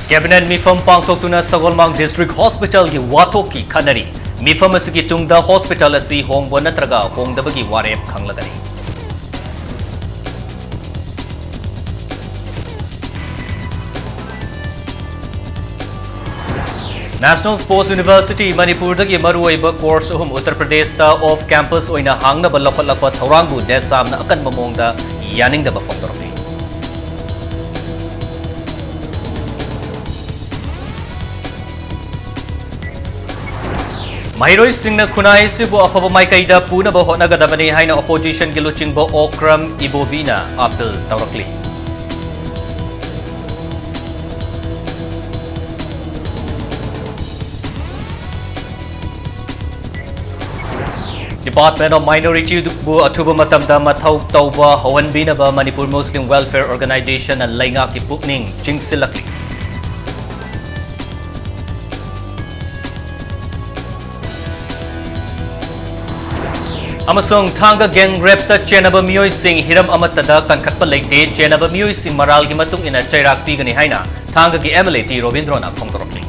Cabinet Mifam Pangtokuna Sagolmang District Hospital ki Watoki Kanari Mifam asigi tungda hospital asi hongbo natraga hongdabagi warep khanglagani. National Sports University Manipur dagi maruoiba course Uttar Pradesh da off campus oina hangna balapalapa thaurangu desamna akan mamongda yaningda ba phongdorok. Mahiroi Singh na kunai sibu afaba maikaida puna ba hotnagadabani haina opposition gi luchingbo Okram Ibovina appeal tawrakli. Department of Minority bu atuba matamda mathau tawba hawanbina ba Manipur Muslim Welfare Organization and lainga ki pukning chingsilakli. Amasong Thanga gang repta chenaba miyoi sing hiram amatada kankatpa leite chenaba miyoi sing maral gi matung ina chairak pigani haina Thanga gi MLA T Robindrona phongtorokli.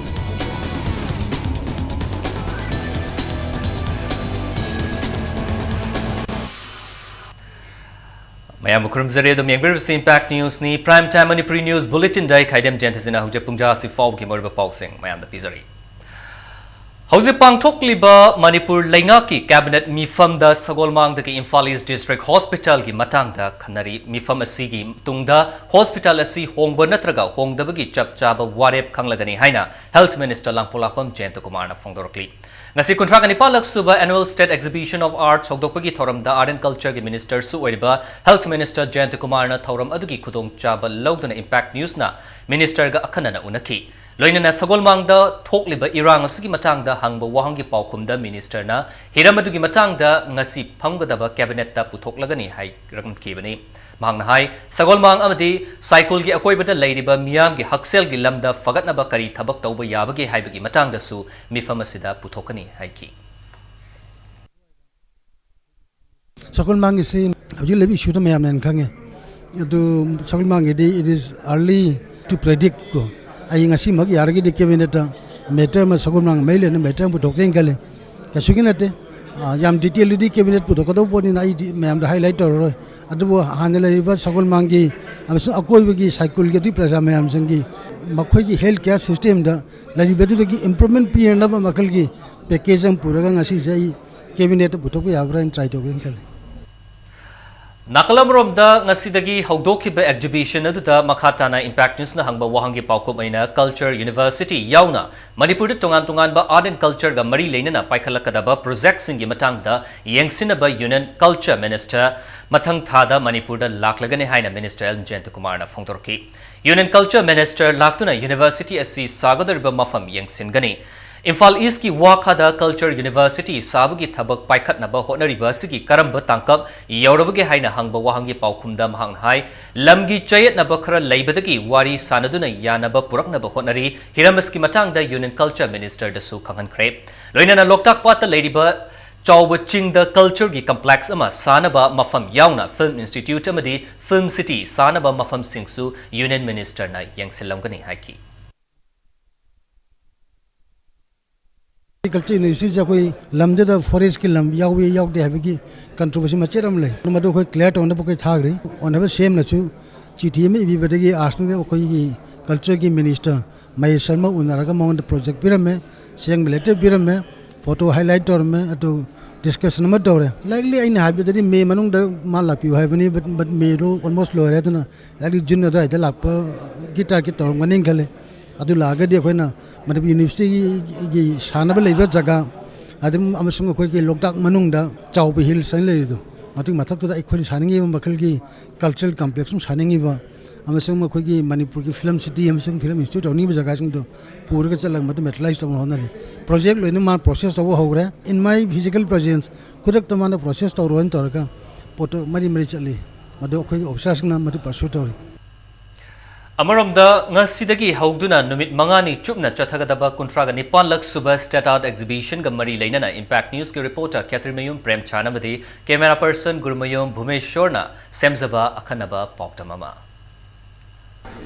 Mayam bukurum zare dum yengbir impact news ni prime time Manipuri news bulletin dai khaidem jentasina huje pungja si faw gi morba pausing mayam da pizari. Hauze pangthokliba Manipur Laingaki Cabinet Mifam da Sagolmang dagi Imphal East District Hospital gi matang da khanari Mifam asigi tungda hospital asi hongba natraga hongdabagi chapchaba warep khanglagani haina Health Minister Langpolapam Jayanta Kumar na phongdorokli. Ngasi kuntrang ani palak suba annual state exhibition of arts hogdokpagi thoram da art and culture gi minister su oiriba Health Minister Jayanta Kumar na thoram adugi khudong chaba lawduna impact news na minister ga akhana na unaki. Loinana Sagolmang da thokliba irang asigi matangda hangba wahangi paukumda minister na hiramadugi matangda ngasi phamgadaba cabinet ta puthoklagani hai rakmkibani mahangna hai Sagolmang amadi cycle gi akoibada leiriba miyam gi haksel gi lamda fagatnaba kari thabak tawba yabagi haibagi matangda su mifam asida puthokani haiki. Sagolmang is lebi issue ta mayam nan khange adu Sagolmang it is early to predict ko ai ngasi mag yargi de cabinet matter ma Sagolmang maile ne matter bu dokeng kale kasuginate yam detail di cabinet bu dokado poni na mayam da highlight ro adu hanela riba Sagolmang gi amsa akoi gi cycle gi praja mayam sangi makhoi gi health care system da lari bedu gi improvement pi na ba makal gi package am puraga ngasi jai cabinet bu tok yabra try to gen kale Nakalamrom da ngasidagi hogdokiba exhibition aduda makhatana impact news na hangba wahangi paukum aina Culture University yauna Manipur tungan ba art and culture ga mari leinana paikhalakadaba project singi matangda yengsinaba Union Culture Minister mathang thada Manipur da laklagane haina Minister L Jayanta Kumar na phongtorki Union Culture Minister laktuna University asi sagadariba mafam yengsingani Imphal East ki Wakada Culture University sabagi thabak paikhatnaba hotnariba sigi karamba tangkap yaurabage haina hangba wahangi paukumda mahang hai lamgi chayatnaba khara leibadagi wari sanaduna yanaba puraknaba hotnari hiramaski matangda Union Culture Minister dasu khanghankhre loinana Loktak Pata leiriba chawba chingda culture gi complex ama sanaba mafam yauna Film Institute amadi Film City sanaba mafam singsu Union Minister na yangsilamgani haiki Culture University jakoi lamde da forest ki lam yawi yawde habigi controversy macheram le madu koi clear to na koi thagri on have same na chu chithi me bi bedagi asne koi gi culture ki minister mai sharma unaraga mount project pirame seng related pirame photo highlight or me atu discussion ma dore likely I have the me manung da mal lapi haibani but me ro almost low re tuna likely jun da ida lap guitar ki tor maning khale adu laga di khoi na Manipur University gi sanaba leiba jaga adim amasung khoi ki Loktak manung da chawbe hill san le do matik mathak to da ikhoi saningi makal gi cultural complex sum saningi ba amasung khoi gi Manipur ki film city amasung film institute oni ba jaga sing do pura ka chalang mat metalize to honari project loine ma process to hogre in my physical presence kudak to mana process to roin to ka poto mari chali madu khoi obsession na matu pursue to Amaramda ngasidagi haugduna numit mangani chupna chathagadaba kuntraga nipan lak suba state art exhibition ga mari leinana impact news ki reporter Kathrimayum Prem Chanamadi camera person Gurumayum Bhumeshwarna semzaba akhanaba pauktamama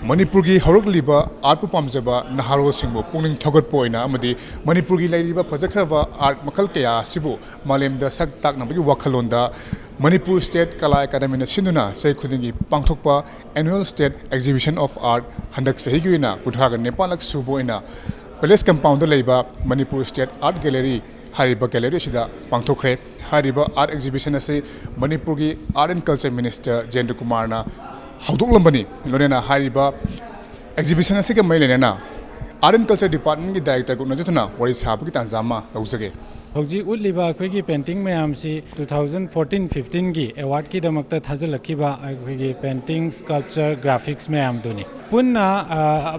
Manipur ki horokliba art pamjaba naharo singbo pungning thogot poina amadi Manipur ki lairiba phajakraba art makal kaya sibu malemda sak tak na bagi wakhalonda Manipur State Kala Academy na sinuna sei khudingi pangthokpa annual state exhibition of art handak sahi guina kuthaga nepalak suboina palace compound leiba Manipur State Art Gallery hariba gallery sida pangthokre hariba art exhibition ase Manipur ki art and culture minister Jendra Kumar na haudok lorena hariba exhibition ase ke mailena art and culture department ki director ko najatuna wari sabu ki tanzama lausage हौजी उल्लिबा अखोगी painting मैम से 2014-15 की award की दमकता थाजलखिबा अखोगी पेंटिंग स्कल्पचर ग्राफिक्स मैम दुनी पुन्ना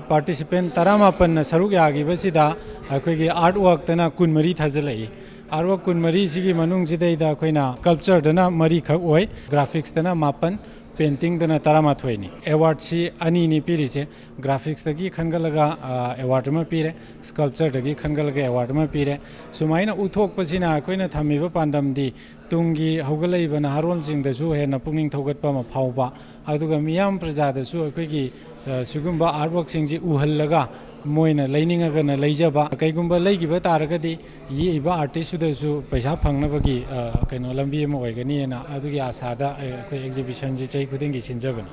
पार्टिसिपेंट तरामापन सरुक यागिबसिदा अखोगी आर्ट वर्क तना कुनमरी थाजलई आर्ट वर्क कुनमरी सिगी मनुंग सिदैदा अखोइना स्कल्पचर दना मरी खक ओय ग्राफिक्स दना मापन पेंटिंग दना तरामाथोइनी अवार्ड सी अनि नि पिरिसे ग्राफिक्स दगी खनगलगा अवार्ड में पीरे स्कल्पचर दगी खनगलगा अवार्ड में पीरे सुमाइना उथोकपसिना अखोइना थमिबा पांडमदी तुंगी हौगलैबा नहारोलसिंगदसु हेना पुंगिंग थौगतपा मा फावबा अदुगा मियाम प्रजादसु अखोइगी सुगुंबा आर्ट वर्क सिंगजी उहल्लगा मोइना लैनिंगगना लैजबा कैगुंबा लैगिबा तारगदी येबा आर्टिस्टसुदसु पैसा फंगनबगी कैनो लंबी अमा ओइगनीना अदुगी आसादा अखोइ एक्जिबिशन जी चै खुदिंगी सिनजबनी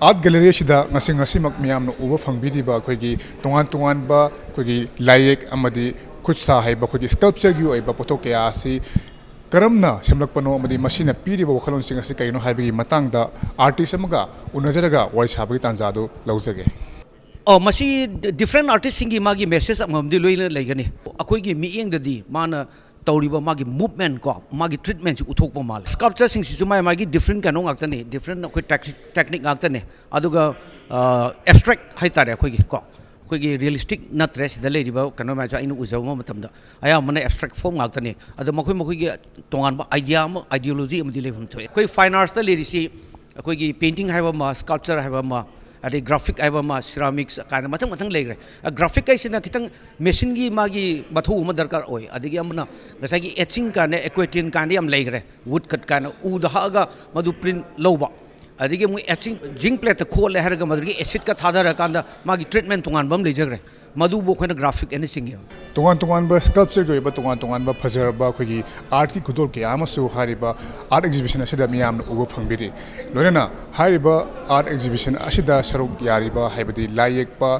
आर्ट गैलरी सिदा ngasi miyamna uba phangbidiba akhoi tongan ba akhoi laiyek amadi khutsa haiba akhoi sculpture gi oiba potok kaya asi karamna semlakpano amadi masina piriba wakhalon sing asi kaino haibagi matangda artist amaga unajaraga wari sabagi tanjado laujage Oh, masih different artist singi magi message amamdi loina laigani akoi gi mieng dadi mana tawriba magi movement ko magi treatment uthokpa mal sculpture sing si mai magi different kano ngakta ne different akoi technique ngakta ne aduga abstract haitare akoi gi ko akoi gi realistic natre sida leidiba kano ma ja inu ujaw matamda aya mana abstract form ngakta ne adu makoi gi tongan ba idea ideology amdi leibam thoi akoi fine arts ta lerisi akoi gi painting haiba ma sculpture haiba ma अरे graphic आइबा मा ceramics काना मथंग मथंग लेग्रे graphic कैसिना खितंग machine गी मागी बथु म दरकार ओय अदिगी अमना गसागी etching काने एक्वेटिन काने हम लेग्रे वुड कट काने उ दहागा मधु प्रिंट लौबा अदिगी मु एचिंग जिंक प्लेट खोले हरगा मधुगी एसिड का थादर कांदा मागी ट्रीटमेंट तोंगान बम लेजग्रे मधु बो खोना ग्राफिक एनीथिंग तोंगान बा स्कल्पचर गो बा तोंगान बा फजरबा खोगी आर्ट की खुदोल के आमसु हारिबा आर्ट एक्जिबिशन असिदा मियाम उबो फंगबिरि लोरेना हारिबा आर्ट एक्जिबिशन असिदा सरुक यारिबा हाइबदी लायेकपा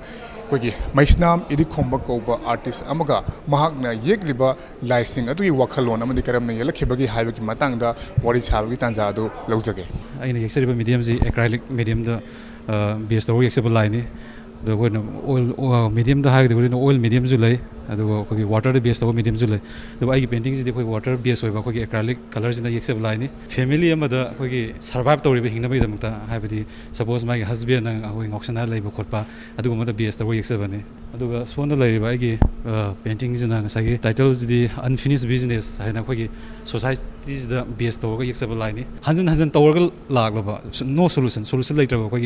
खोगी मैस्नाम इदि खोंबा कोबा आर्टिस्ट अमगा महाकना येकलिबा लाइसिंग अदुगी वखलोन अमदि करमना यलखिबगी हाइबगी मतंगदा वरि छाबगी तांजादो लौजगे अइना येक्सरिबा मीडियम जी एक्राइलिक मीडियम द बेस तो येक्सेबल लाइनि the oil medium the high the oil medium zulai adu water based medium zulai the ai painting is the water based oiba ko acrylic colors in the accept line family amada ko survive tori ba hingna ba damta haibadi suppose my husband ang ahoi auctionar leiba khotpa adu ma the based the accept bane adu so na leiba ai painting is na sagi titles the unfinished business haina ko society is the based the accept line hanjan tawrgal laglaba no solution later ko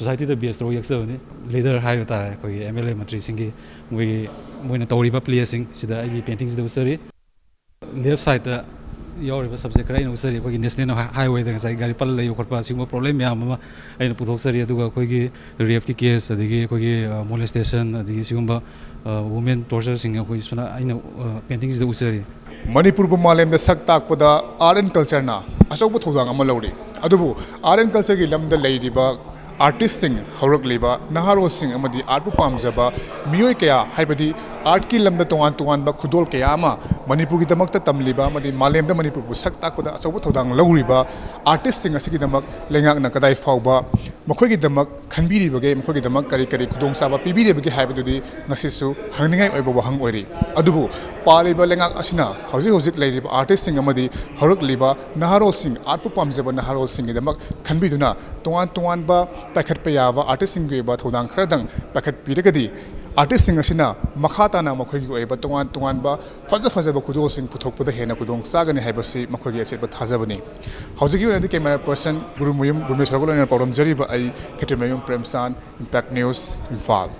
society the based the accept bane leader hai tara ko MLA matri singi moina tawriba playing sida ai paintings the usari left side the yauriba subject kara ina usari ko national highway da sai gari pal lai khotpa singma problem ya ma aina puthok sari aduga ko rape ki case adigi ko molestation adigi sigumba women torture singa ko suna aina paintings the usari Manipur bu malem da sak takpada art and culture na achau bu thodang ama lawri adubu art and culture gi lam da leiriba artist sing horok leba naharo sing amadi art pu pamjaba miyoi kaya haibadi art ki lamda tongan ba khudol kaya ama Manipur gi damak ta tamliba amadi malem da Manipur bu sak takpada achau thodang lawriba artist sing asigi damak lengak na kadai fauba makhoi gi damak khanbiri bage makhoi gi damak kari khudong saba pibiri bage haibadu di ngasisu hangningai oiba wahang oiri adubu paliba lengak asina hojik leiriba artist sing amadi horok leba naharo sing art pu pamjaba naharo sing gi damak khanbiduna tongan ba packet payava artist sing gi ba thodang khradang packet piragadi artist sing asina makhata na makhoi gi oiba tongan ba faza ba kudol sing puthokpada hena kudong sagani haibasi makhoi gi acheba thajabani hojiki on the camera person gurumuyum gurmeshwargol na problem jariba ai ketemayum premsan impact news infal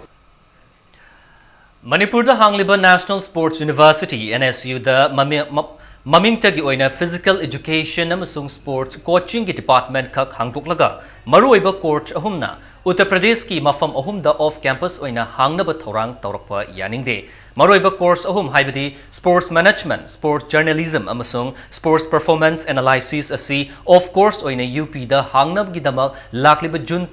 Manipur da hangliba National Sports University NSU da mamingtagi oina physical education amasung sports coaching ki department khak hangtoklaga maruiba coach ahumna Uttar Pradesh ki mafam ahum da off campus oina hangnaba thorang tawrakpa yaningde maroiba course ahum haibadi sports management, sports journalism amasung sports performance analysis asi off course oina UP da hangnab gidamak lakliba June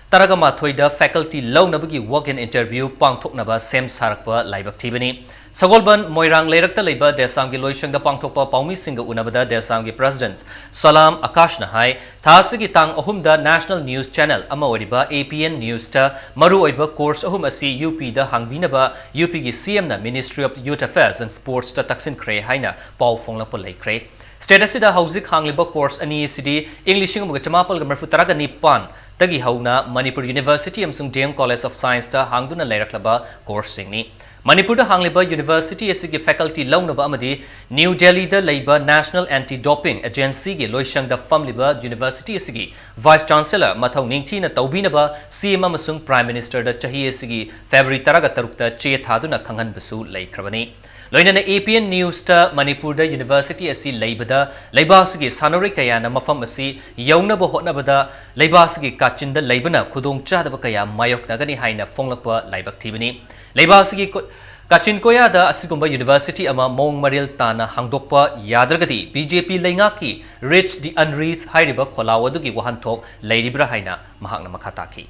taragama thoida faculty lawnabagi walk in interview pangthoknaba sem sarakpa laibak thibani Sagolban Moirang Leirakta Leiba Desam gi Loishang da Pangthokpa Paumi Singa Unabada Desam gi President Salam Akash Nahai Thasigi Tang Ahum da National News Channel Ama Oriba APN News ta Maru Oiba course Ahum asi UP da Hangbinaba UP gi CM na Ministry of Youth Affairs and Sports ta Taksin Kre Haina Pau Fonglapa Laikre Status da Hauzik Hangliba course ani CD Englishing Muga Chamapal Gamarfu Taraga Nipan Tagi Hauna Manipur University Amsung DM College of Science ta Hangduna Leiraklaba course singni Manipur da Hangliba University asigi faculty lawnaba amadi New Delhi da Leiba National Anti-Doping Agency gi Loishang da Famliba University asigi Vice Chancellor Mathau Ningthi na Taubinaba CM amasung Prime Minister da Chahi asigi February taraga tarukta che thaduna khanghan basu laikrabani Loinana APN News ta Manipur da University asi Leibada Leiba asigi Sanori kaya na mafam asi yaunaba hotnabada Leiba asigi Kachin da Leibana khudong chadaba kaya mayok nagani haina fonglakpa laibak thibani Leiba asigi Kachin koya da asigumba University ama Mong Maril Tana Hangdokpa Yadragadi BJP Lengaki Rich the Unreached Hairiba Kholawadugi Wahantok Leiribra Haina Mahakna Makataki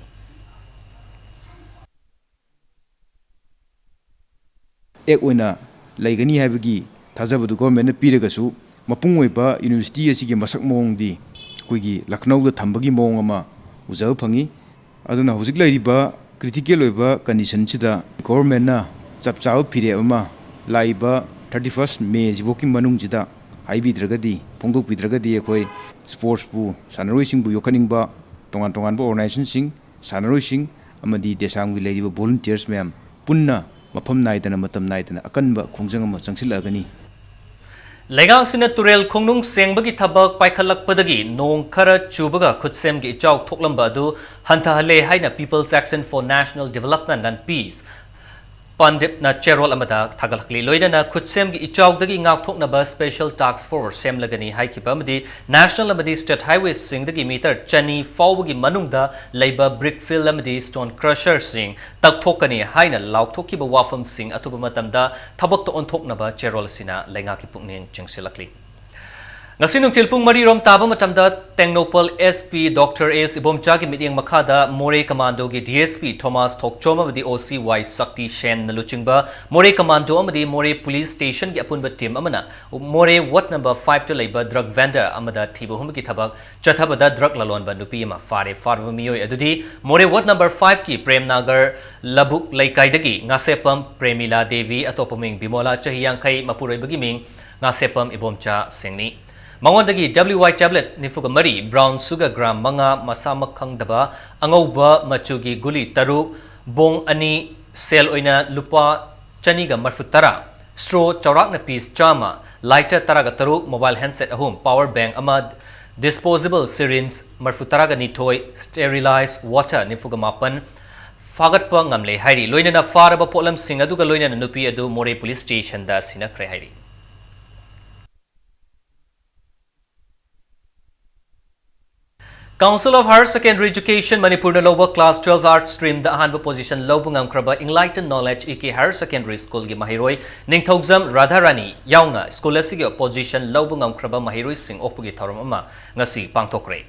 Ek oina laigani haibagi thajabadu government piragasu mapung oiba university asigi masak mong di koigi Lucknow da thambagi mong ama ujaw phangi aduna hujik lairiba critical oiba condition chida government na chapchao phire ama laiba 31st May jiboki manung jida haibi dragadi pongdok bidragadi ekoi sports pu sanaroi sing bu yokaningba tongan tongan bo organization sing sanaroi sing amadi desam gi lairiba volunteers ma'am punna mafam naidana matam naidana akanba khongjang ama changsilagani Lengang sina turel khongnung sengbagi thabak paikhalakpadagi nong khara chubaga khutsem gi chau thoklamba adu hantahale haina People's Action for National Development and Peace Pandip na Cherol amada thagalakli loidana khutsem gi ichawdagi ngakthoknaba Special Task Force semlagani haikipa amadi National amadi State Highways singdagi meter chani fawbagi manungda leiba brickfill amadi stone crusher sing takthokani haina laukthokkiba wafam sing atuba matamda thabakto onthoknaba Cherol sina lengaki pungning chingsilakli Ngasinung tilpung marirom taba matamda Tengnopal SP Dr. S. Ibomcha gi mityang makhada More Commando gi DSP Thomas Thokchoma amadi OCY Sakti Shen naluchingba More Commando amadi More Police Station gi apunba team amana More Wat number 5 to leiba drug vendor amada thibohum gi thabak chathabada drug lalonba nupi ma fare farba miyoi adudi More Wat number 5 ki Premnagar Labuk Laikaidagi ngasepam Premila Devi atopaming Bimola Chahiyangkai Mapuroibagi ming ngasepam Ibomcha singni Mangondagi WY tablet nifuga mari brown sugar gram manga masamakang daba angauba machugi guli taru bong ani sel oina lupa chaniga marfutara straw chaurak na piece chama lighter taraga taru mobile handset ahum power bank ama disposable syringe marfutaraga ni toy sterilized water nifuga mapan fagat pa ngamle hairi loinana faraba polam sing aduga loinana nupi adu More police station da sinakre hairi Council of Higher Secondary Education Manipur na loba class 12 art stream da ahanba position lobu ngamkraba Enlightened Knowledge EK Higher Secondary School gi mahiroi ningthogzam Radharani yauna school asigi opposition lobu ngamkraba mahiroi sing opagi thoram ama ngasi pangthokre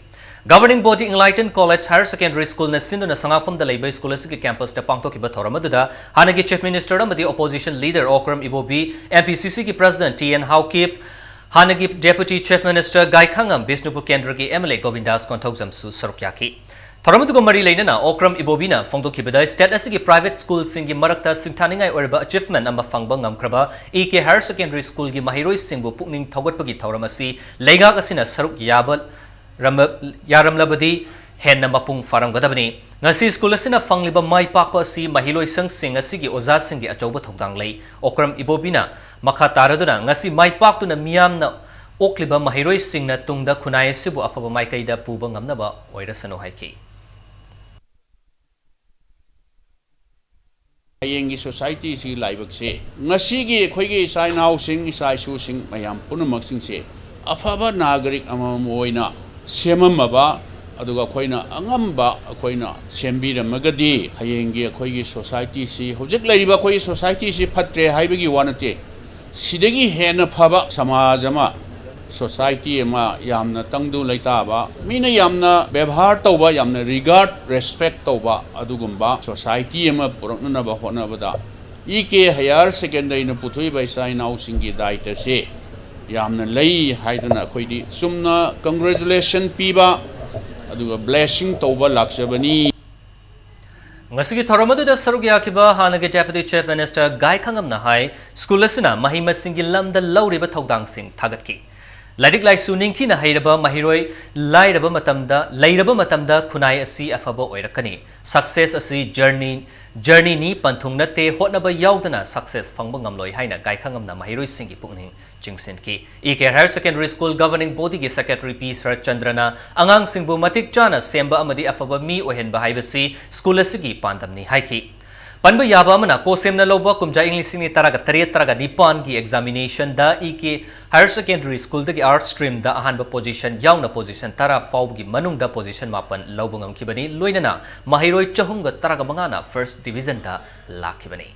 Governing body Enlightened College Higher Secondary School na sinduna sangapam da leiba school asigi campus ta pangthokiba thoram aduda hanagi chief minister amadi opposition leader Okram Ibobi MPCC ki president TN Haukip Hanagi Deputy Chief Minister Gai Khangam Bisnupur Kendra ki MLA Govindas Konthogzam su sarukyaki Thoramudugo mari leinana Okram Ibobina Fongdokibada state asigi private school singi marakta singthaningai oirba achievement ama fangba ngamkraba EK Higher Secondary School gi mahiroi singbu pukning thogatpagi thoramasi leigak asina saruk yabal yaramlabadi henna mapung faramgadabani ngasi school asina fangliba mai pakpa si mahiloi sing asigi oza singi achauba thongdang lei Okram Ibobina makha taraduna ngasi mai paktuna miyamna okliba mahiroi singna tungda khunai sibu afaba maikaida puba ngamnaba oirasano haiki Yengi society si laibak se ngasi gi khoigi sai now sing sai su sing mayam punumak sing se afaba nagarik ama moina semamaba ꯑꯗꯨꯒ ꯑꯩꯈꯣꯏꯅ ꯑꯉꯝꯕ ꯑꯩꯈꯣꯏꯅ ꯁꯦꯝꯕꯤꯔꯝꯃꯒꯗꯤ ꯍꯌꯦꯡꯒꯤ ꯑꯩꯈꯣꯏꯒꯤ ꯁꯣꯁꯥꯏꯇꯤꯁꯤ ꯍꯧꯖꯤꯛ ꯂꯩꯔꯤꯕ ꯑꯩꯈꯣꯏꯒꯤ ꯁꯣꯁꯥꯏꯇꯤꯁꯤ ꯐꯠꯇ꯭ꯔꯦ ꯍꯥꯏꯕꯒꯤ ꯋꯥ ꯅꯠꯇꯦ ꯁꯤꯗꯒꯤ ꯍꯦꯟꯅ ꯐꯕ ꯁꯃꯥꯖ ꯑꯃ ꯁꯣꯁꯥꯏꯇꯤ ꯑꯃ ꯌꯥꯝꯅ ꯇꯪꯗꯨ ꯂꯩꯇꯥꯕ ꯃꯤꯅ ꯌꯥꯝꯅ ꯕꯦꯕꯥꯔ ꯇꯧꯕ ꯌꯥꯝꯅ ꯔꯤꯒꯥꯔꯗ ꯔꯦꯁꯄꯦꯛ ꯇꯧꯕ ꯑꯗꯨꯒꯨꯝꯕ ꯁꯣꯁꯥꯏꯇꯤ ꯑꯃ ꯄꯨꯔꯛꯅꯅꯕ ꯍꯣꯠꯅꯕꯗ ꯏꯀꯦ ꯍꯥꯌꯔ ꯁꯦꯀꯦꯟꯗꯔꯤꯅ ꯄꯨꯊꯣꯛꯏꯕ ꯏꯆꯥ ꯏꯅꯥꯎꯁꯤꯡꯒꯤ ꯗꯥꯏꯇꯁꯦ ꯌꯥꯝꯅ ꯂꯩ ꯍꯥꯏꯗꯅ ꯑꯩꯈꯣꯏꯗꯤ ꯆꯨꯝꯅ ꯀꯪꯒ꯭ꯔꯦꯆꯨꯂꯦꯁꯟ ꯄꯤꯕ ꯑꯗꯨꯒ ꯕ꯭ꯂꯦꯁꯤꯡ ꯇꯧꯕ ꯂꯥꯛꯆꯕꯅꯤ ngasi thoram adu da saruk yakiba hanage deputy chief minister gai khangamna hai school asina mahi masing gi lamda lawriba thodang sing thagatki lairik lai su ningthi na hairaba mahiroi lairaba matamda khunai asi afaba oirakani success asi journey ni panthung na te hotnaba yaudana success phangba ngamloi haina gai khangamna mahiroi singi pungning Jingsin ki EK Higher Secondary School Governing Body ki Secretary P. Sarat Chandrana angang singbu matik chana semba amadi afaba mi ohen bahaibasi school asigi pandamni haiki panba yaba amana ko semna loba kumja English ni taraga nipan ki examination da EK Higher Secondary School da ki art stream da ahanba position yauna position tara faub gi manung da position mapan lobungam kibani loinana mahiroi chahunga taraga mangana first division da lakibani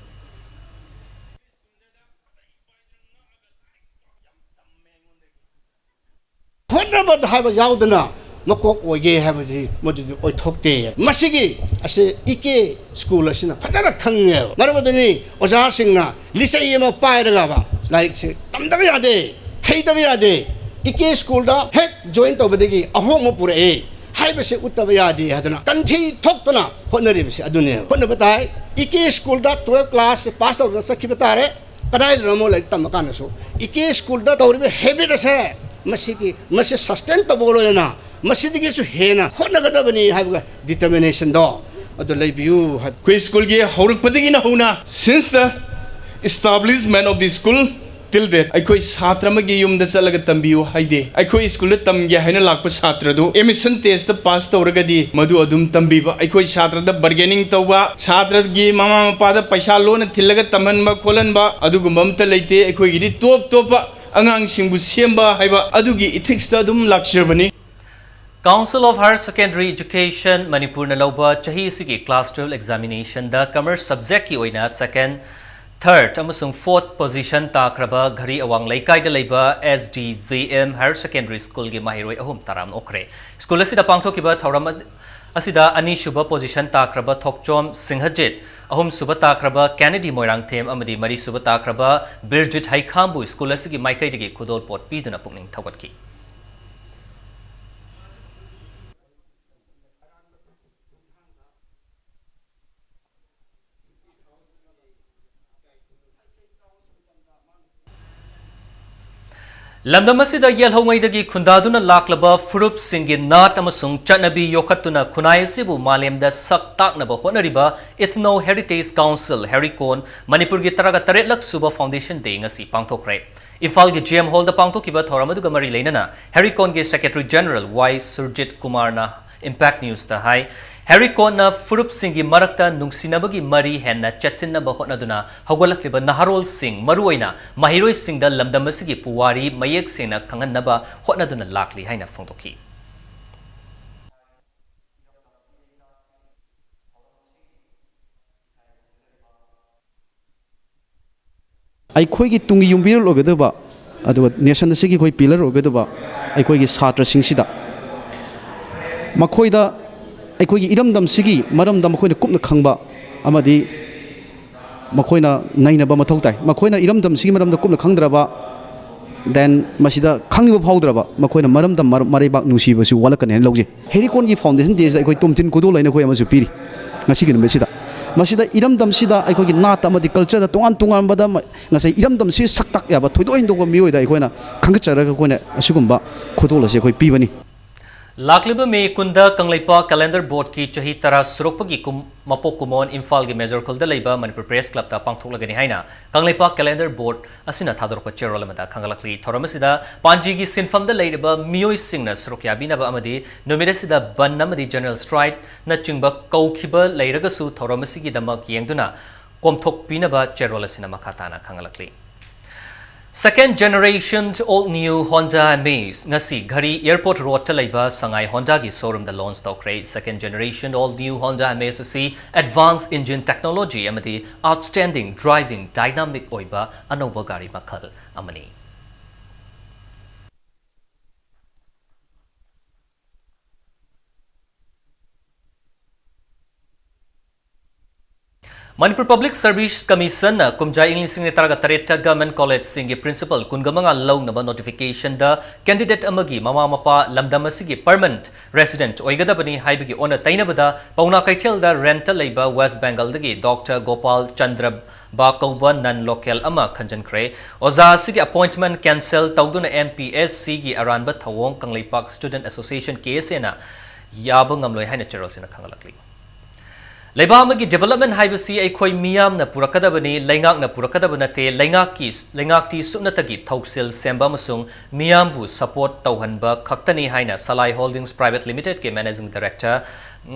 Honorable have a yaudana, Mako Oye have the Modi Oitokte. Masigi, I say Ike school as in a Patara Kangel. Maravani, Ozasingna, Lisa Yema Pairava, like say, Tamdaviade, Heidaviade, Ike school da, head joint over the a homopure, Hibase Utaviadi Hadana, Tanti Tokana, Honoribus Adunia. Honabatai, Ike school da 12 class, passed out of Sakipatare, Kadai Ramo like Tamakanaso. Ike school da, or be heavy as hair. Masi sustainable na masidi su hena honagadabani have determination do adu leibiu quiz school ge horuk padigi na hona since the establishment of the school till date aikoi satra ma ge yum da chalaga tambiu haide aikoi school tam ge haina lakpa satra do emission test pass tawragadi madu adum tambiba aikoi satra da bargaining tawba satra gi mama mapa da paisa lona thillaga tamanba kholanba adugumam ta leite aikoi gi top angang singbu semba haiba adugi ethics ta dum lakshirabani Council of Higher Secondary Education Manipur na lauba chahi sigi class 12 examination da commerce subject ki oina second third amasung fourth position takraba ghari awang laikai da leiba SDZM Higher Secondary School gi mahiroi ahum taram okre school asida pangthokiba thoram asida ani shuba position takraba thokchom singhajit ahum suba takraba Kennedy Moirang Them amadi mari suba takraba Birjit Haikhambu school asigi maikai digi khudol pot piduna pukning thawatki Lamdamasida Yelhongaidagi Kundaduna Laklaba Furup Singi Nat Amasung Chanabi Yokatuna Kunai Sibu Malemda Sak Taknaba Honariba Ethno Heritage Council Harikon Manipur Gitaraga Taretlak Suba Foundation Day ngasi pangthokre Ifal gi GM Hall da pangthokiba thoramaduga mari leinana Harikon ge Secretary General Y Surjit Kumar na Impact News ta hai Harikon na Furup Singi marakta nungsinabagi mari henna chatsinna bahotnaduna hogolakliba Naharol Singh maruoina mahiroi Singh da lamdamasigi puwari mayek sena khangannaba hotnaduna lakli haina phongtokhi ꯑꯩꯈꯣꯏꯒꯤ ꯇꯨꯡꯒꯤ ꯌꯨꯝꯕꯤꯔꯦꯜ ꯑꯣꯏꯒꯗꯕ ꯑꯗꯨꯒ nation ꯑꯁꯤꯒꯤ ꯑꯩꯈꯣꯏ pillar ꯑꯣꯏꯒꯗꯕ ꯑꯩꯈꯣꯏꯒꯤ ꯁꯥꯇ꯭ꯔꯁꯤꯡꯁꯤꯗ ꯃꯈꯣꯏꯗ ꯑꯩꯈꯣꯏꯒꯤ ꯏꯔꯝꯗꯝꯁꯤꯒꯤ ꯃꯔꯝꯗ ꯃꯈꯣꯏꯅ ꯀꯨꯞꯅ ꯈꯪꯕ ꯑꯃꯗꯤ ꯃꯈꯣꯏꯅ ꯅꯩꯅꯕ ꯃꯊꯧ ꯇꯥꯏ ꯃꯈꯣꯏꯅ ꯏꯔꯝꯗꯝꯁꯤꯒꯤ ꯃꯔꯝꯗ ꯀꯨꯞꯅ ꯈꯪꯗ꯭ꯔꯕ ꯗꯦꯟ ꯃꯁꯤꯗ ꯈꯪꯅꯤꯡꯕ ꯐꯥꯎꯗ꯭ꯔꯕ ꯃꯈꯣꯏꯅ ꯃꯔꯝꯗ ꯃꯔꯩꯕꯥꯛ ꯅꯨꯡꯁꯤꯕꯁꯤ ꯋꯥꯠꯂꯛꯀꯅꯤ ꯍꯥꯏꯅ ꯂꯧꯖꯩ ꯍꯦꯔꯤꯀꯣꯟꯒꯤ ꯐꯥꯎꯟꯗꯦꯁꯟ ꯗꯦꯁꯤꯗ ꯑꯩꯈꯣꯏ ꯇꯨꯝꯊꯤꯟ ꯈꯨꯗꯣꯜ ꯍꯥꯏꯅ ꯑꯩꯈꯣꯏ ꯑꯃꯁꯨ ꯄꯤꯔꯤ ꯉꯁꯤꯒꯤ ꯅꯨꯃꯤꯠꯁꯤꯗ ꯃꯁꯤꯗ ꯏꯔꯝꯗꯝꯁꯤꯗ ꯑꯩꯈꯣꯏꯒꯤ ꯅꯥꯠ ꯑꯃꯗꯤ ꯀꯜꯆꯔꯗ ꯇꯣꯉꯥꯟ ꯇꯣꯉꯥꯟꯕꯗ ꯉꯁꯥꯏ ꯏꯔꯝꯗꯝꯁꯤ ꯁꯛ ꯇꯥꯛ ꯌꯥꯕ ꯊꯣꯏꯗꯣꯛ ꯍꯦꯟꯗꯣꯛꯄ ꯃꯤꯑꯣꯏꯗ ꯑꯩꯈꯣꯏꯅ ꯈꯪꯒꯠꯆꯔꯒ ꯑꯩꯈꯣꯏꯅ ꯑꯁꯤꯒꯨꯝꯕ ꯈꯨꯗꯣꯜ ꯑꯁꯤ ꯑꯩꯈꯣꯏ ꯄꯤꯕꯅꯤ Lakliba me kunda Kanglaipa calendar board ki chahi tara surokpagi mapok kumon Imphal gi Major Khulda leiba Manipur Press Club ta pangthoklagani haina Kanglaipa calendar board asina thadorpa cherol amada khangalakli thoramasida panji gi sinfam da leiba miyoi singna surokyabi na ba amadi nomirasida ban amadi general strike na chingba kaukhiba leiragasu thoramasigi damak yengduna komthok pina ba cherol asina makhatana khangalakli Second generation all new Honda Amaze ngasi Ghari Airport Road talaiba Sangai Honda gi showroom da launch tawkre. Second generation all new Honda Amaze asi advanced engine technology amadi outstanding driving dynamic oiba anoba gari makhal amani. Manipur Public Service Commission kumjai English sing taraga tareta Government College singi principal kungamanga long naba notification da candidate amagi mama mapa lamdam asigi permanent resident oigadabani haibagi ona tainabada pauna kaithel da rental labor West Bengal dagi Dr. Gopal Chandra Bakauba non local ama khanjankre oza sigi appointment cancel tawduna MPSC gi aranba thawong Kangleipak Student Association case na yaba ngamloi haina cherol sina khangalakli Leibamagi development haibasi aikoi miyam na purakadabani laingak na purakadabanate laingak ti sunatagi thausil semba masung miyambu support tauhanba khaktani haina Salai Holdings Private Limited ke managing director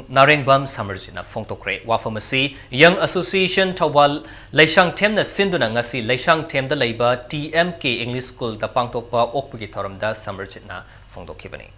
Narengbam Samarjina Fongtokre wafamasi Young Association Tawal Leishang Tem na sinduna ngasi Leishang Tem da leiba TMK English School da pangtokpa okpagi thoramda Samarjina Fongtokibani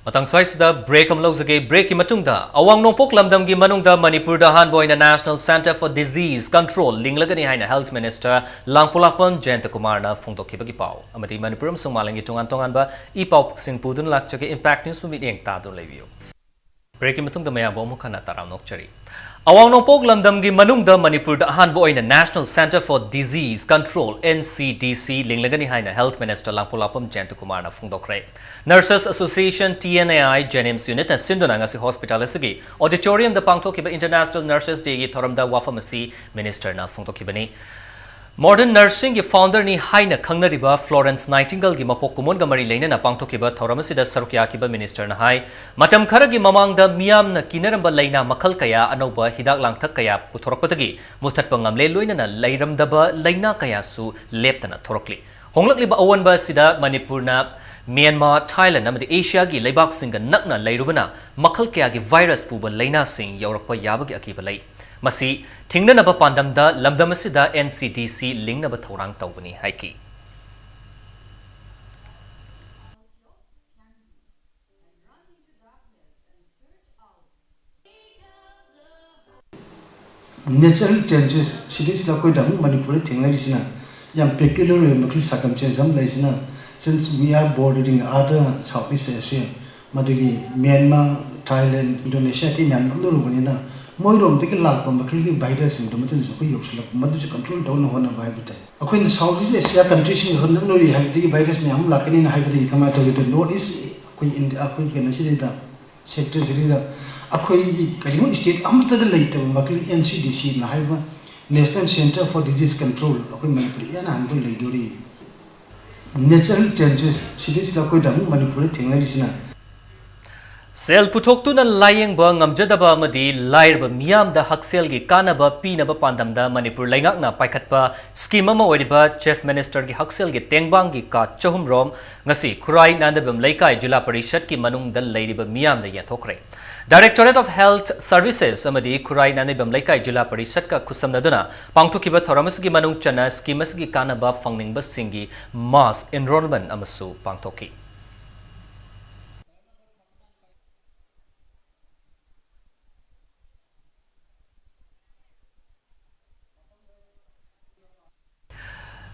Matang size da break amlozage break imatungda awang nongpok lamdam gi manungda Manipur da hanboy na National Center for Disease Control linglagani haina Health Minister Langpulapon Jayantakumar na phongtokibagi pau amati Manipur amsung malangi tongan ba I pau sing pudun lakchage impact news mi eng ta dun review break imatungda maya bo mukhana taram nokchari awang nongpok lamdam gi manungda Manipur da hanboy na National Center for Disease Control NCDC linglagani haina Health Minister Langpulapon Jayantakumar na phongtokre Nurses Association TNAI Jenims Unit na sinduna ngasi hospital asigi auditorium da pangthokiba International Nurses Day gi thoramda wafamasi minister na phongtokibani Modern Nursing gi founder ni haina khangnariba Florence Nightingale gi mapok kumon ga mari leina na pangthokiba thoramasi da sarukya kiba minister na hai matam khara gi mamang da miyam na kinaramba leina makhal kaya anoba hidak langthak kaya puthorakpatagi muthatpa ngamle loina na leiramdaba leina kaya su leptana thorokli honglakliba awanba sida Manipur na Myanmar, Thailand, amadi Asia gi leibak singa nakna leirubana makhal kaya gi virus puba leina sing yaurakpa yabagi akiba lei masi thingnanaba pandamda lamdamasida NCDC lingnaba thorang tawbani haiki natural changes sidis la koi dam Manipur thinglai sina yam peculiar makli circumstances am lai sina since we are bordering other Southeast Asia madagi Myanmar Thailand Indonesia ti nan ndoru banina moirom te lak pam makli virus ing dum tu ko yoksulak madu control down hona bai bita akoin Southeast Asia countries sing hon nori habi virus me am lakani na habi kama to north is koi India akoi ke nasi da sector siri da akoi kalimo state amta da laita makli NCDC na haiba National Center for Disease Control akoi Manipur yana han koi leidori natural changes sidis la koi dam Manipur thingai sina Sel puthoktu na layeng ba ngamjadaba amadi lairba miyam da haksel gi kanaba pinaba pandamda Manipur laingak na paikhatpa scheme ama wediba chief minister gi haksel gi tengbang gi ka chahum rom ngasi khurai nandabam laikai jila parishad ki manung dal lairiba miyam da yathokre Directorate of Health Services amadi khurai nandabam laikai jila parishad ka khusamnaduna pangthukiba thoramas gi manung chana schemes gi kanaba fangningba singi mass enrollment amasu pangthoki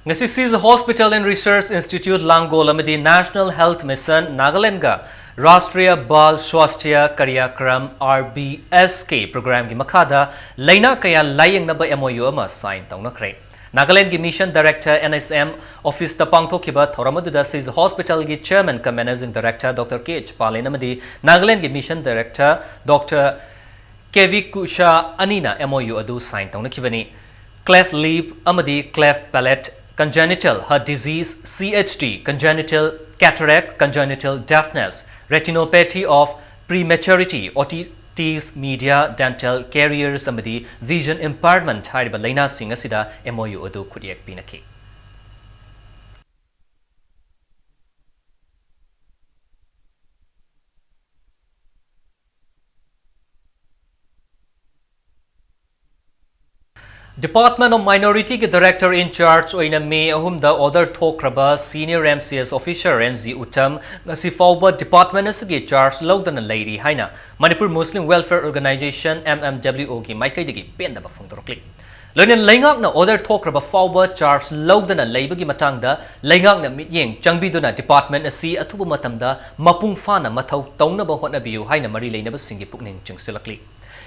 Ngasi Seas Hospital and Research Institute Langol amadi National Health Mission Nagaland ga Rashtriya Bal Swasthya Karyakram RBSK program gi makhada laina kaya layeng naba MOU ama sign tawnakre Nagaland gi Mission Director NSM Office ta pangthokiba thoramadu da Seas Hospital gi Chairman ka Managing Director Dr. KH Palin amadi Nagaland gi Mission Director Dr. KV Kusha Anina MOU adu sign tawnakibani cleft lip amadi cleft palate congenital heart disease, CHD, congenital cataract, congenital deafness, retinopathy of prematurity, otitis media, dental carriers, amadi vision impairment, hariba laina sing asida MOU adu kudiak pinaki. Department of Minority ki Director in Charge oina May ahumda order thokraba Senior MCS Officer NZ Uttam ngasi fawba Department asigi charge lawdana lady haina Manipur Muslim Welfare Organization MMWO ki maikai digi penda ba phongdorokli loinen laingak na order thokraba fawba charge lawdana leibagi matangda laingak na mityeng changbiduna department asi athuba matamda mapung fana mathau tawna ba hotna biu haina mari leinaba singi pukning chingsilakli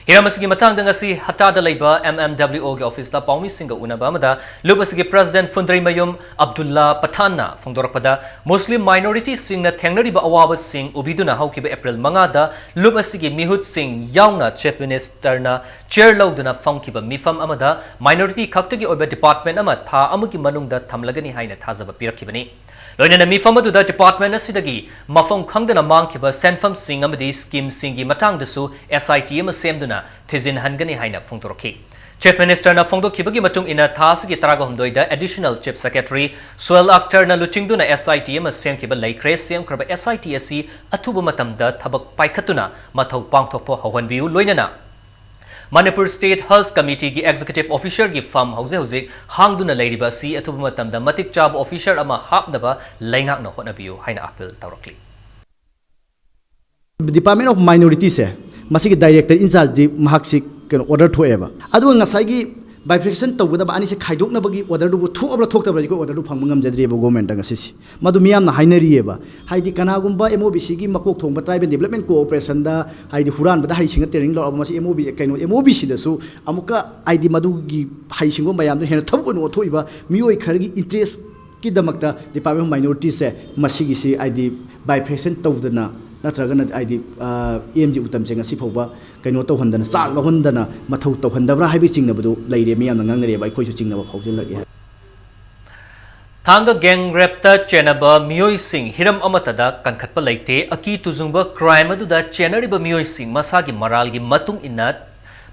Hiramasi matang ngasi hatada laiba MMWO ge office la paumi singa unaba amada lubasigi President Fundri Mayum Abdullah Pathanna phongdorakpada Muslim minority singna thengnariba awaba sing ubiduna haukiba April mangada lubasigi mihut sing yauna chief minister na chair lauduna phongkiba mifam amada minority khaktagi oiba department ama tha amugi manungda thamlagani haina thazaba pirakibani Loinana mifam aduda department asidagi mafam khangdana mangkiba senfam sing amadi scheme singi matangdasu SIT ama semduna thizin hangani haina phongdorokhi Chief Minister na phongdokibagi matung ina thasigi taraga humdoida additional chief secretary Swell Akhtar na luchingduna SIT ama semkiba laikre semkraba SIT asi athuba matamda thabak paikhatuna mathau pangthokpo hawhanbiu loinana Manipur State Health Committee ki Executive Officer ki farm hauze hangduna leiriba si athuba matamda matik chab officer ama hapnaba laingak na hotnabiu haina appeal tawrakli Department of Minorities se masigi director in charge di mahak order thoeba adu ngasai bifurcation tawda ani se khaidokna bagi order du thuabla thoktabla ko order du phangma ngamjadri ba government nga sisi madu miyam na hainarieba haidi kanagumba MOBC gi makok thongba tribal development cooperation da haidi huran ba hai singa training lo masi MOB kaino MOBC da su amuka ID madu gi hai singo mayam da hena thabu no thoiba mioi khargi interest ki damakta department of minorities se masigi si ID bifurcation tawdana natragana ID EMG utam jenga si phawba kaino to hondana sa la hondana mathau to hondabra haibi chingna badu leire miyam na ngangnare ba khoi su chingna ba phawjin lagi Thanga gang rapta chenaba mioi sing hiram amatada kankhatpa leite aki tuzungba crime aduda chenariba mioi sing masagi maralgi matung inat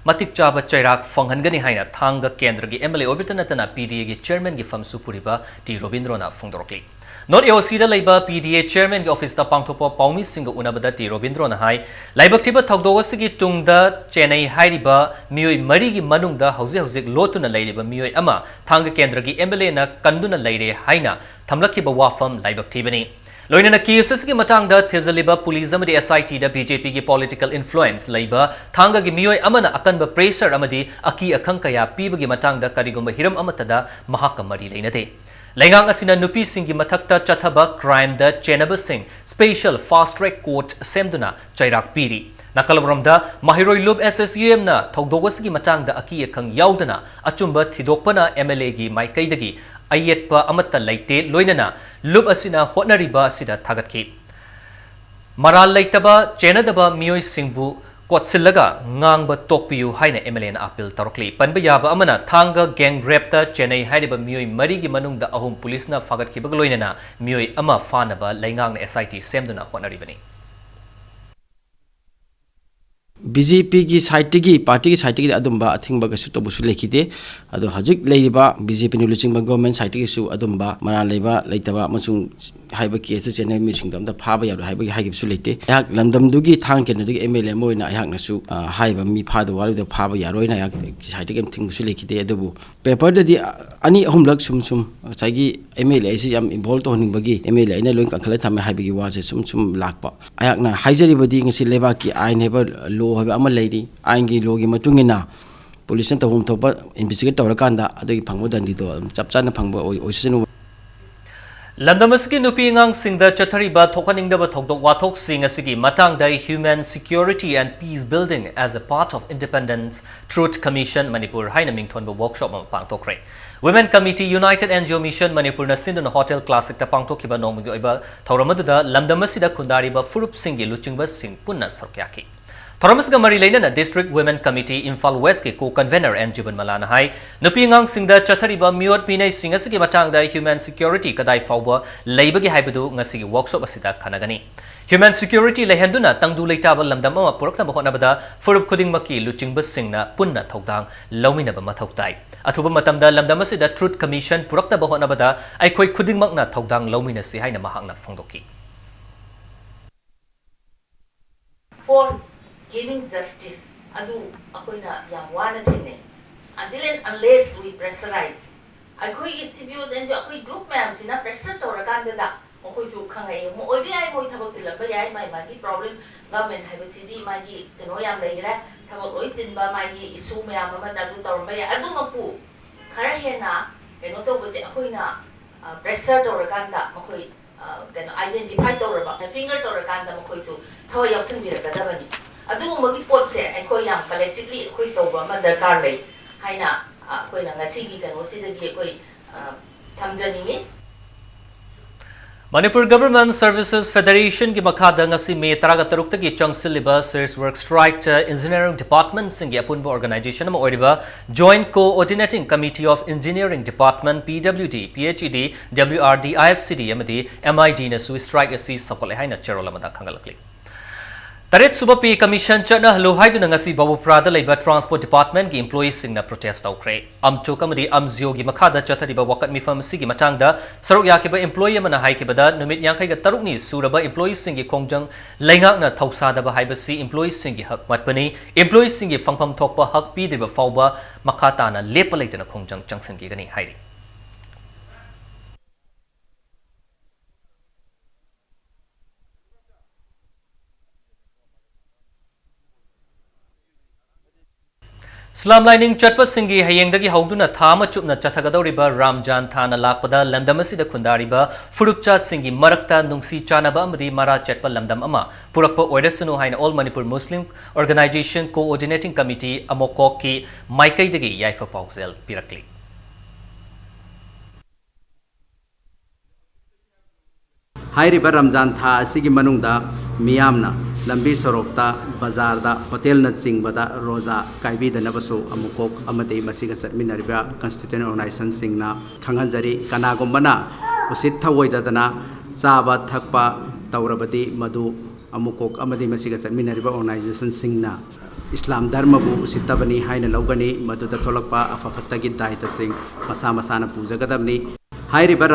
matik chaba chairak fanghangani haina thanga kendra gi MLA obitanatana PDA gi chairman gi fam supuriba T Robindrona phongdorokli Not AOC da laiba PDA chairman gi office da pangthopa paumi singa unabada T Robindrona hai laibak tiba thogdogasi gi tungda Chennai hairiba mioi mari gi manungda hauze lotuna lairiba mioi ama thanga kendra gi MLA na kanduna laire haina thamlakiba wafam laibak tibani Loinana cases ki matangda thizaliba police amadi SIT da BJP ki political influence laiba thanga gi mioi amana akanba pressure amadi aki akhankaya pibagi matangda karigumba hiram amatada mahakamari leinate Laingang asina nupi singi mathakta chathaba crime da chenaba sing special fast track court semduna chairak piri Nakalabramda Mahiroi Lub SSUM na thogdogasi matangda aki akhang yaudana achumba thidokpana MLA gi maikaidagi ayetpa amata laite loinana lub asina hotnariba asida thagatki Maral laitaba chenadaba mioi singbu Kotsilaga ngangba tokpiu haina MLA na appeal tarokli panba yaba amana thanga gang rapta Chennai hairiba mioi marigi manungda ahum police na fagatki bagloinana mioi ama fanaba laingang na SIT semduna hotnaribani BJP की side की party की side की अदुम्बा a thing बगसु तो बुसु लेखिते अदो हजिक लेरिबा BJP नु लुचिंग government side की सु अदुम्बा मना लेबा लेतबा मसुंग हाइबा केस चेन्नई मिसिंग दम द फाबा यारो हाइबा हाइगिबसु लेते याक लंदम दुगी थांग के नदि MLA मोइना याक नसु हाइबा मी फादो वालो द फाबा यारोइना याक साइड के थिंग बुसु लेखिते अदबु पेपर दि अनि अहुमलक सुम साइगी MLA से याम इन्वॉल्व तो होनिंग बगी MLA ने लोइन कंखले थमे हाइबा की वासे सुम लाकपा याक ना हाइजरी बदी ngsi leba ki ain heba lo haba ama leiri aingi logi matungina police ta hum thoba investigate tawrakanda adagi phangbo dandi to chapchana phangbo oisinu Landamaski nupi ngang singda chathariba thokaningdaba thokdok wathok sing asigi matangda human security and peace building as a part of Independent Truth Commission Manipur haina mingthonba workshop ma pangtokre Women Committee United NGO Mission Manipur na sinduna hotel classic ta pangtokiba nomugi oiba thauramadu lamdamasida khundariba furup singi luchingba sing punna sarkyaki Thoramasga Mari Lainana District Women Committee Infal West ke co-convener and Jibun Malana Hai nupi ngang singda chathariba miot pinai singasigi matangda human security kadai fawba leibagi haibadu ngasigi workshop asida khanagani Human security lehenduna tangdu leitaba lamdam ama purakna bahonabada furup khudingmaki luchingba singna punna thogdang lawminaba mathoktai athuba matamda lamdam asida Truth Commission purakna bahonabada aikhoi khudingmakna thogdang lawmina si haina mahakna phongdoki For giving justice adu akoina yam wana thene until and unless we pressurize. ꯑꯩꯈꯣꯏꯒꯤ CBOs and ꯑꯩꯈꯣꯏ group ꯃꯌꯥꯝꯁꯤꯅ pressure ꯇꯧꯔꯀꯥꯟꯗꯗ ꯃꯈꯣꯏꯁꯨ ꯈꯪꯉꯛꯑꯦ ꯑꯣꯏꯕ ꯌꯥꯏ ꯃꯣꯏ ꯊꯕꯛ ꯆꯤꯜꯂꯝꯕ ꯌꯥꯏ ꯃꯥꯒꯤ problem government ꯍꯥꯏꯕꯁꯤꯗꯤ ꯃꯥꯒꯤ ꯀꯩꯅꯣ ꯌꯥꯝ ꯂꯩꯈ꯭ꯔꯦ ꯊꯕꯛ ꯂꯣꯏ ꯆꯤꯟꯕ ꯃꯥꯒꯤ issue ꯃꯌꯥꯝ ꯑꯃꯗ ꯑꯗꯨ ꯇꯧꯔꯝꯕ ꯌꯥꯏ ꯑꯗꯨꯃꯛꯄꯨ ꯈꯔ ꯍꯦꯟꯅ ꯀꯩꯅꯣ ꯇꯧꯕꯁꯦ ꯑꯩꯈꯣꯏꯅ pressure ꯇꯧꯔꯀꯥꯟꯗ ꯃꯈꯣꯏ ꯀꯩꯅꯣ identify ꯇꯧꯔꯕ finger ꯇꯧꯔꯀꯥꯟꯗ ꯃꯈꯣꯏꯁꯨ ꯊꯋꯥꯏ ꯌꯥꯎꯁꯟꯕꯤꯔꯛꯀꯗꯕꯅꯤ ꯑꯗꯨꯒꯨꯝꯕꯒꯤ ꯄꯣꯠꯁꯦ ꯑꯩꯈꯣꯏ ꯌꯥꯝ collectively ꯑꯩꯈꯣꯏ ꯇꯧꯕ ꯑꯃ ꯗꯔꯀꯥꯔ ꯂꯩ ꯍꯥꯏꯅ ꯑꯩꯈꯣꯏꯅ ꯉꯁꯤꯒꯤ ꯀꯩꯅꯣꯁꯤꯗꯒꯤ ꯑꯩꯈꯣꯏ ꯊꯝꯖꯅꯤꯡꯉꯤ Manipur Government Services Federation ki makhada ngasi May 13 ki changsilliba Serious Work Strike Engineering Department singi apunba organization ama oiriba Joint Coordinating Committee of Engineering Department PWD PHED WRD IFCD amadi MID na su strike asi sakole haina cherola mada khangalakli Taret Subapi Commission Chana Luhaiduna ngasi Babuprada Labor Transport Department ki employees singna protest aukre. Amtu kamadi amzio gi makhada chathariba wakat mifam sigi matangda saruk yakiba employee mana haikibada numit yankai ga tarukni suraba employees singi kongjang laingak na thausada ba haibasi employees singi hak matpani employees singi fangpam thokpa hak pi deba fauba makhata na lepalaitana kongjang changsin gi gani hairi. Slam lining chatpa singi hayengdagi hauduna thama chupna chathagadoriba Ramjan thana lakpada lamdamasida khundariba furupcha singi marakta nungsi chanaba amadi mara chatpa lamdam ama purakpa oirasunu haina All Manipur Muslim Organization Coordinating Committee amokok ki maikaidagi yaifa paukzel pirakli हाइरिबा Ramzan था असिगी मनुंगदा मियामना लंबी सरोकता बाजारदा hotel न चिंगबदा रोजा काइबीदनबसु अमुकोक अमदे मसिगा चटमिनरिबा constituent organisation सिंगना खंगनजरी कनागुंबना उसित थवोइददना चाबा थकपा तौरबदी मधु अमुकोक अमदे मसिगा चटमिनरिबा organisation सिंगना इस्लाम धर्मबु उसितबनी हाइना लौगनी मधुदा थोलकपा अफफत्तगी दायित्व सिंग मसा मसाना पूजगदबनी हाइरिबा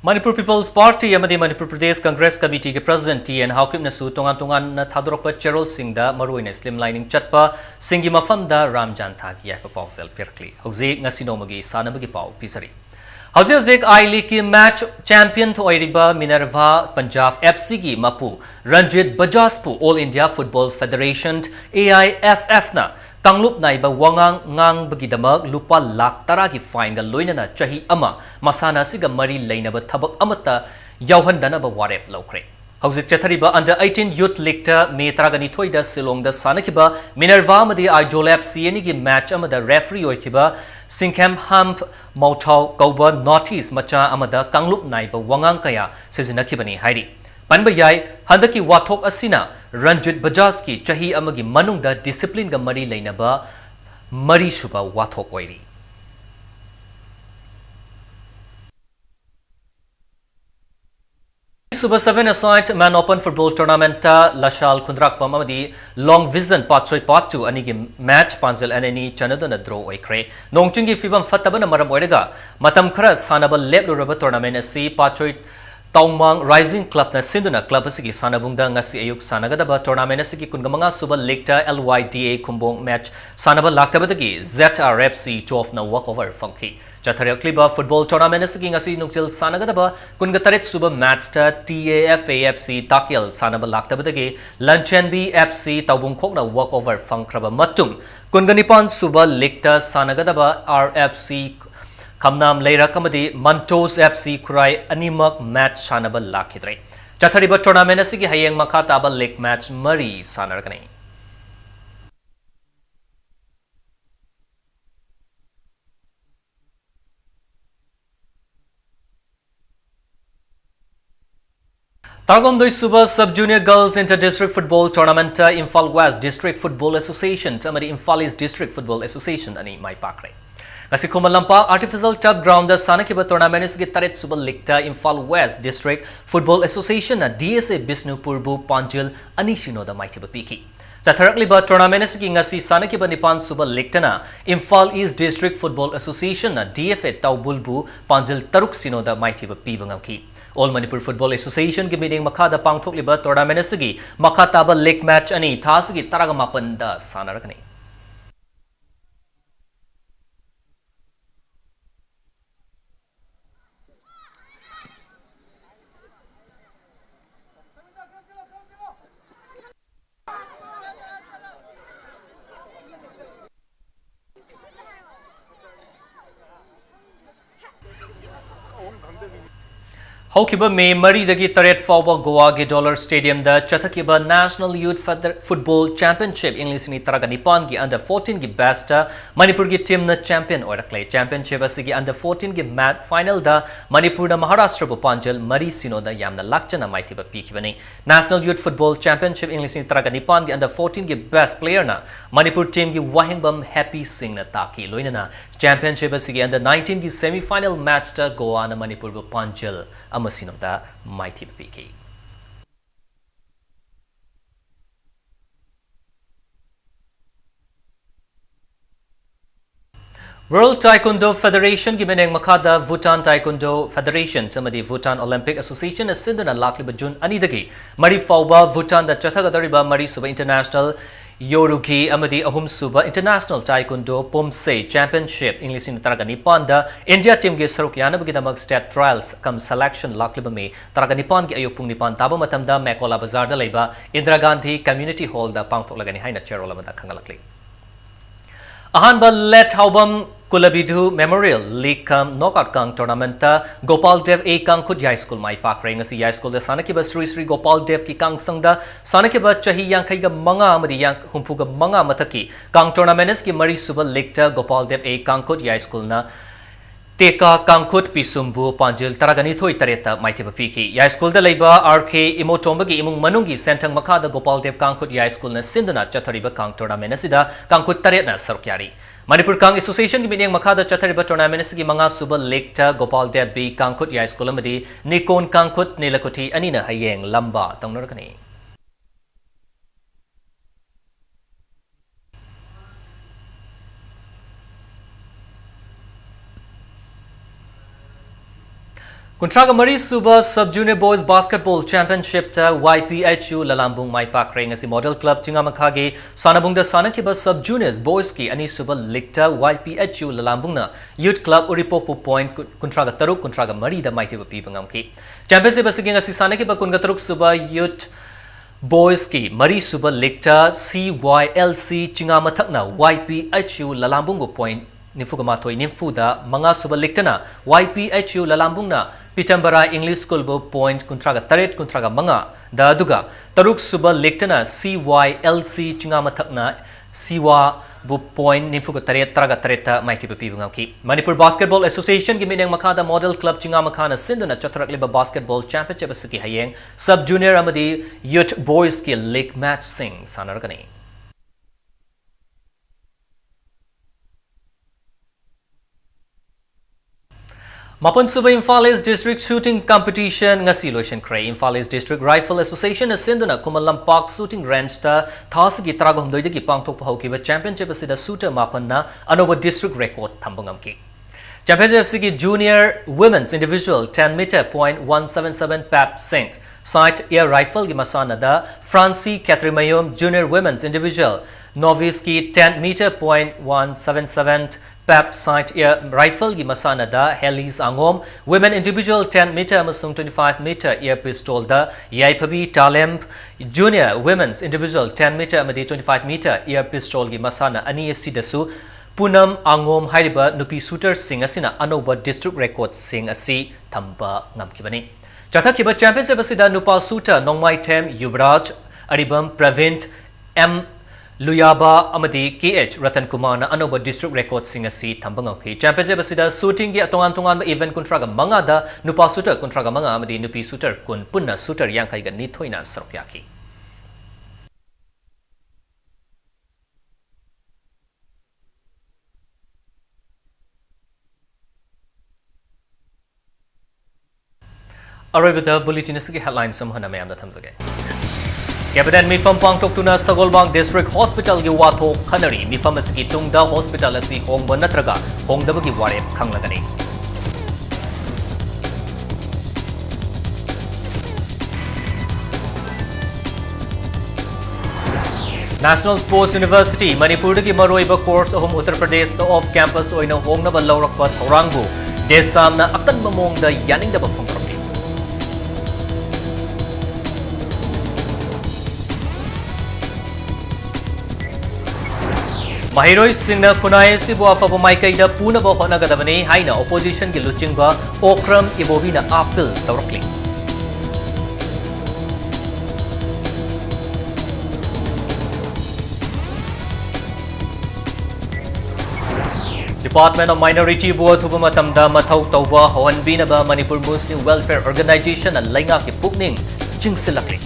Manipur People's Party amadi Manipur Pradesh Congress Committee ke President TN Haukim nasu tongan na thadorokpa Cherol Singh da maruina slimlining chatpa singi mafam da Ramjan tha ki yakpa pausel pirkli hauzi ngasi nomagi sanabagi pau pisari hauzi I League ki match champion thoiriba Minerva Punjab FC ki mapu Ranjit Bajaspu All India Football Federation AIFF na Kanglup naiba wangang ngang bagidamag lupa lak tara ki fine ga loinana chahi ama masana siga mari lainaba thabak amata yauhandana ba warep lokre hauzik chathariba under 18 youth league ta me taragani thoida silong da sanakiba Minerva madi Idol FC ni ki match amada referee oikiba Singham Hump Mautau Kauba Northeast macha amada Kanglup naiba wangang kaya sizinakibani hairi Panba yai handaki wathok asina Ranjit Bajaj ki chahi amagi manungda discipline ga mari lainaba mari shuba wathok oiri Suba 7 aside Man Open Football Tournament Lashal Kundrak Pamadi Long Vision Part 3 Part 2 anigi match Panzel anani chanadona draw oikre Nongchungi fibam fatabana maram oirega matam khara sanaba lep luraba tournament asi Part 3 Taumang Rising Club na sinduna club asigi sanabungda ngasi ayuk sanagadaba tournament asigi kungamanga suba lekta LYDA kumbong match sanaba laktabadagi ZRFC 12 na walkover funky Chathare Kliba football tournament asigi ngasi nukjil sanagadaba kungataret suba match ta TAFAFC Takyal sanaba laktabadagi Lanchenbi FC Taubung Khok na walkover funkraba matung kunganipan suba lekta sanagadaba RFC Kamnam Leira Kamadi Mantos FC Kurai Animak match Sanaba Lakidre. Chathariba tournament asigi hayeng makataba league match Mari Sanargani. Targom doi Suba Sub Junior Girls Inter-District Football Tournament Imphal West District Football Association Amadi Imphal East District Football Association ani mai pakre. Kasi Kumalampa Artificial Turf Ground Sanakiba Tournament is Taret Subal Likta Imphal West District Football Association na DSA Bisnupurbu Panjil Anishino da Maitiba Piki. Sa Tarakliba Tournament is ngasi Sanakiba Nipan Subal Liktana Imphal East District Football Association na DFA Taubulbu Panjil Taruk Sino da Maitiba Pibangaki. All Manipur Football Association ki meeting makada pangthok liba tournament asigi makataba league match ani thasigi taragamapan da sanarakani. Hokiba May Maridagi Taret Fawba Goa Dollar Stadium the Chatakiba National Youth Football Championship English ni Taragani gi under 14 gi best Manipur gi team na champion or clay championship asigi under 14 gi mat final da Manipur na Maharashtra bu Panjal Mari Sino da Yamna Lakchana Maitiba Pikibani National Youth Football Championship English ni Taragani gi under 14 gi best player na Manipur team gi Wahingbam Happy Singh na Taki Loinana Championship asigi under 19 gi semi final match da Goa na Manipur bu Panjal Amasino da Mighty Piki. World Taekwondo Federation gimeneng makada Bhutan Taekwondo Federation samadi Bhutan Olympic Association asindana lakliba June anidagi Mari Fawba Bhutan da chathagadariba Mari Suba International Yorugi Amadi Ahum Suba International Taekwondo Pomse Championship English in Taragani da India team ge Sarukyana Bugidamag State Trials come selection lakliba me Taragani ge Ayupung Nipan Tabo Matamda Mekola Bazar da Leba Indira Gandhi Community Hall da Pangtolagani Haina Cherolamada Kangalakli Ahanba let Haubam Kulabidhu Memorial League Knockout Kang Tournament Gopal Dev A Kang Khud High School Mai Pak Ring asi High School da Sanakiba Sri Gopal Dev ki Kang Sangda Sanakiba Chahi Yankai ga Manga Amadi Yang Humpuga Manga Mataki Kang Tournament ki Mari Suba League Gopal Dev A Kang Khud High School na Teka Kangkut Pisumbu Panjil Taragani Thoi Tareta Maitiba Piki High School da Leba RK Imotombagi Imung Manungi Sentang Makada Gopal Dev Kangkut High School na Sinduna Chathariba Kang Tournament asida Kangkut Taretna Sarukyari Manipur Kang Association ki binyang makada Chathariba Tournament asigi Manga Suba Lake ta Gopal Dev B Kangkut High School amadi Nikon Kangkut Nilakuti Anina Hayeng Lamba Tangnarakani Kuntraga Mari Suba Sub Junior Boys Basketball Championship ta YPHU Lalambung Mai Pak Ring asi Model Club Chingamakagi Sanabung da Sanakiba Sub Juniors Boys ki Ani Suba League ta YPHU Lalambung na Youth Club Uripopu Point Kuntraga Taruk Kuntraga Mari da Maiti Bapi Bangamki Championship asigi asi Sanakiba Kungataruk Suba Youth Boys ki Mari Suba League ta CYLC Chingamathakna YPHU Lalambung Point Nifugamatoi Nimfuda Manga Suba Liktana YPHU Lalambungna Pitambara English School Bo Point Kuntraga Taret Kuntraga Manga Da Duga Taruk Suba Liktana CYLC Chingamathakna Siwa Bu Point Nimfuga Taret Traga Tareta Maiti Papi Bungaki Manipur Basketball Association Giminang Makada Model Club Chingamakana Sinduna Chatharak Liba Basketball Championship Asuki Hayeng Sub Junior Amadi Youth Boys ki League Match Sing Sanaragani Mapan Suba Imphal East District Shooting Competition ngasi loision kray Imphal East District Rifle Association asinduna Kumalampak Shooting Range ta thasagi tragom doidagi pangthok pahaukiba championship asida shooter mapan na anoba district record thambangamki Championship sigi Junior Women's Individual 10 meter .177 pap sink Sight air rifle gi masana da Francie Katrimayom Junior Women's Individual Novice ki 10 meter .177 Pep sight air rifle gi masana da Helis Angom Women Individual 10 meter amasung 25 meter air pistol da Yaipabi Talem Junior Women's Individual 10 meter amadi 25 meter air pistol gi masana ani asidasu Punam Angom Hariba Nupi Shooter Sing asina anoba district record sing asi thamba ngamkibani Chathakiba championship asida Nupa Shooter Nongmai Tem Yuvraj Aribam Pravint M Luyaba Amadi KH Ratan Kumar na anoba district record sing asi thambangaki championship asida shooting gi atongan event kontraga manga da nupa shooter kontraga manga amadi nupi shooter kun punna shooter yankai ga ni thoina sarpyaki Arabada bulletin asigi headline samhana mayam da thamjage Cabinet Mifam Pangtoktuna Sagolbang District Hospital gi wato khanari Mifam asigi tungda hospital asi hongba natraga hongdabagi ware khanglagani National Sports University Manipur gi maroiba course ahum Uttar Pradesh da off campus oina hongnaba lawrakpa thorangbu desamna akan mamongda yaningdaba phongtrak Mahiroi singna kunai sibu afabu maikaida punaba hotnagadabani haina opposition gi luchingba Okram Ibobina appeal tawrakli. Department of Minority Board of Matamda Matau Tauba Hohanbinaba Manipur Muslim Welfare Organization and Lainga ki Pukning Chingsilakli.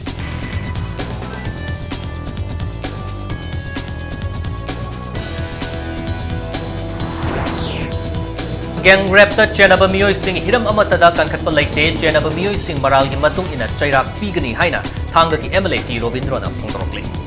Gang rap ta Chenaba Miyoi Singh Hiram Amatada Kankatpa Laite Chenaba Miyoi Singh Maral Himatung in a Chairak Pigani Haina Tanga ki MLAT Robindrona Pungorokli.